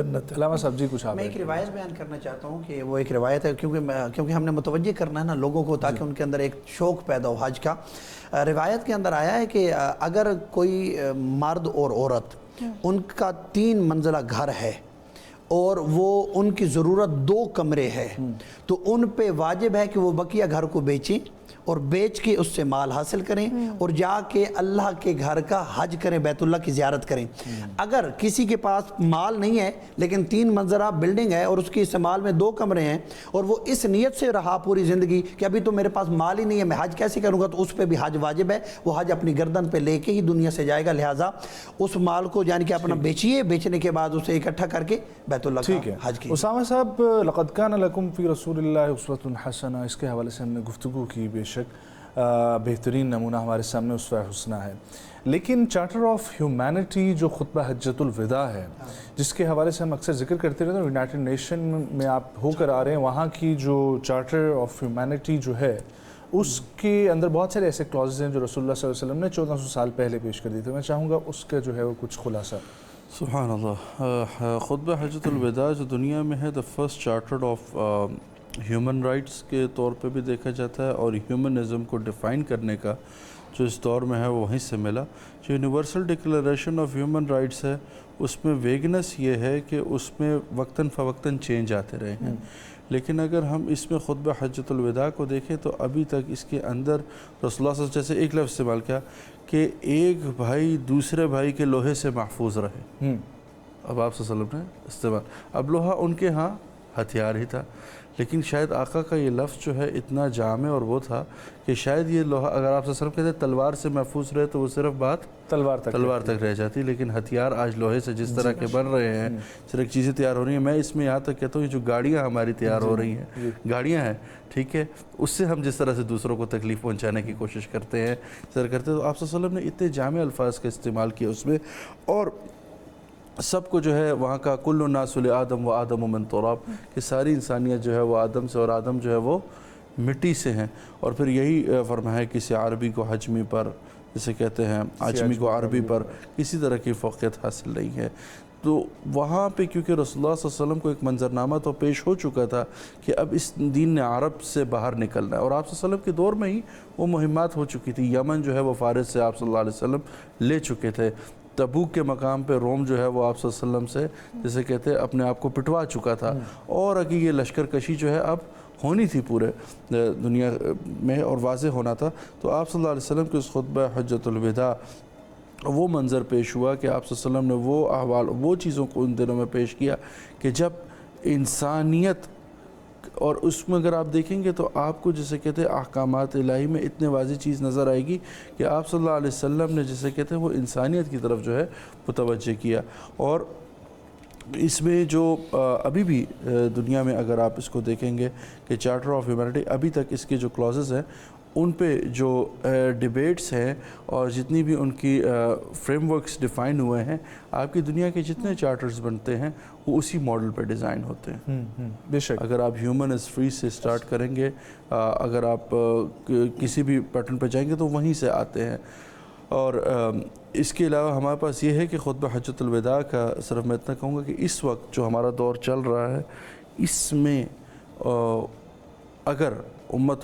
علامہ صاحب جی کچھ آپ میں ایک روایت بیان کرنا چاہتا ہوں کہ وہ ایک روایت ہے کیونکہ ہم نے متوجہ کرنا ہے نا لوگوں کو، تاکہ ان کے اندر ایک شوق پیدا ہو حج کا۔ روایت کے اندر آیا ہے کہ اگر کوئی مرد اور عورت ان کا 3 منزلہ گھر ہے اور وہ ان کی ضرورت 2 کمرے ہے، تو ان پہ واجب ہے کہ وہ بقیہ گھر کو بیچیں اور بیچ کے اس سے مال حاصل کریں اور جا کے اللہ کے گھر کا حج کریں، بیت اللہ کی زیارت کریں۔ اگر کسی کے پاس مال نہیں ہے لیکن 3 منزلہ بلڈنگ ہے اور اس کی استعمال میں 2 کمرے ہیں، اور وہ اس نیت سے رہا پوری زندگی کہ ابھی تو میرے پاس مال ہی نہیں ہے، میں حج کیسے کروں گا، تو اس پہ بھی حج واجب ہے۔ وہ حج اپنی گردن پہ لے کے ہی دنیا سے جائے گا، لہٰذا اس مال کو یعنی کہ اپنا بیچیے، بیچنے کے بعد اسے اکٹھا کر کے بیت اللہ کا حج کیجیے۔ اسامہ صاحب، لقد کان لکم فی رسول اللہ اسوۃ حسنہ، اس کے حوالے سے ہم نے گفتگو کی، بے شک بہترین نمونہ ہمارے سامنے اسوہ حسنہ ہے، لیکن چارٹر آف ہیومینٹی جو خطبہ حجۃ الوداع ہے، جس کے حوالے سے ہم اکثر ذکر کرتے رہتے ہیں، یونائٹڈ نیشن میں آپ ہو کر آ رہے ہیں، وہاں کی جو چارٹر آف ہیومینٹی جو ہے اس کے اندر بہت سارے ایسے کلازز ہیں جو رسول اللہ صلی اللہ علیہ وسلم نے 1400 سال پہلے پیش کر دی تھے۔ میں چاہوں گا اس کا جو ہے وہ کچھ خلاصہ۔ سبحان اللہ، خطبہ حجۃ الوداع جو دنیا میں ہے، the first charter of human rights کے طور پہ بھی دیکھا جاتا ہے، اور ہیومنزم کو ڈیفائن کرنے کا جو اس دور میں ہے وہ وہیں سے ملا۔ جو universal declaration of human rights ہے، اس میں ویگنس یہ ہے کہ اس میں وقتاً فوقتاً چینج آتے رہے ہیں، لیکن اگر ہم اس میں خطبہ حجۃ الوداع کو دیکھیں تو ابھی تک اس کے اندر رسول اللہ صلی اللہ علیہ وسلم جیسے ایک لفظ استعمال کیا کہ ایک بھائی دوسرے بھائی کے لوہے سے محفوظ رہے۔ اب آپ صلی اللہ علیہ وسلم نے استعمال، اب لوہا ان کے ہاں ہتھیار ہی تھا، لیکن شاید آقا کا یہ لفظ جو ہے اتنا جامع اور وہ تھا کہ شاید یہ لوہا، اگر آپ صلی اللہ علیہ وسلم کہتے ہیں تلوار سے محفوظ رہے تو وہ صرف بات تلوار تک رہ جاتی، لیکن ہتھیار آج لوہے سے جس طرح کے بن رہے ہیں، صرف چیزیں تیار ہو رہی ہیں۔ میں اس میں یہاں تک کہتا ہوں یہ جو گاڑیاں ہماری تیار ہو رہی ہیں، گاڑیاں ہیں، ٹھیک ہے، اس سے ہم جس طرح سے دوسروں کو تکلیف پہنچانے کی کوشش کرتے ہیں، تو آپ صلی اللہ علیہ وسلم نے اتنے جامع الفاظ کا استعمال کیا اس میں، اور سب کو جو ہے وہاں کا کل الناس لآدم و آدم من تراب، کہ ساری انسانیت جو ہے وہ آدم سے اور آدم جو ہے وہ مٹی سے ہیں، اور پھر یہی فرمایا کسی عربی کو حجمی پر، جسے کہتے ہیں عجمی کو عربی پر کسی طرح کی فوقیت حاصل نہیں ہے۔ تو وہاں پہ کیونکہ رسول اللہ صلی اللہ علیہ وسلم کو ایک منظرنامہ تو پیش ہو چکا تھا کہ اب اس دین نے عرب سے باہر نکلنا ہے، اور آپ صلی اللہ علیہ وسلم کے دور میں ہی وہ مہمات ہو چکی تھی۔ یمن جو ہے وہ فارس سے آپ صلی اللہ علیہ وسلم لے چکے تھے، تبوک کے مقام پہ روم جو ہے وہ آپ صلی اللہ علیہ وسلم سے جسے کہتے ہیں اپنے آپ کو پٹوا چکا تھا، اور اگر یہ لشکر کشی جو ہے اب ہونی تھی پورے دنیا میں اور واضح ہونا تھا، تو آپ صلی اللہ علیہ وسلم کے اس خطبہ حجۃ الوداع وہ منظر پیش ہوا کہ آپ صلی اللہ علیہ وسلم نے وہ احوال، وہ چیزوں کو ان دنوں میں پیش کیا کہ جب انسانیت، اور اس میں اگر آپ دیکھیں گے تو آپ کو جسے کہتے ہیں احکامات الہی میں اتنے واضح چیز نظر آئے گی کہ آپ صلی اللہ علیہ وسلم نے جسے کہتے ہیں وہ انسانیت کی طرف جو ہے متوجہ کیا۔ اور اس میں جو ابھی بھی دنیا میں اگر آپ اس کو دیکھیں گے کہ چارٹر آف ہیومینٹی، ابھی تک اس کے جو کلازز ہیں ان پہ جو ڈیبیٹس ہیں اور جتنی بھی ان کی فریم ورکس ڈیفائن ہوئے ہیں، آپ کی دنیا کے جتنے چارٹرز بنتے ہیں وہ اسی ماڈل پہ ڈیزائن ہوتے ہیں۔ بے شک اگر آپ ہیومن از فری سے سٹارٹ کریں گے، اگر آپ کسی بھی پیٹرن پہ جائیں گے تو وہیں سے آتے ہیں۔ اور اس کے علاوہ ہمارے پاس یہ ہے کہ خطبہ حجۃ الوداع کا صرف میں اتنا کہوں گا کہ اس وقت جو ہمارا دور چل رہا ہے، اس میں اگر امت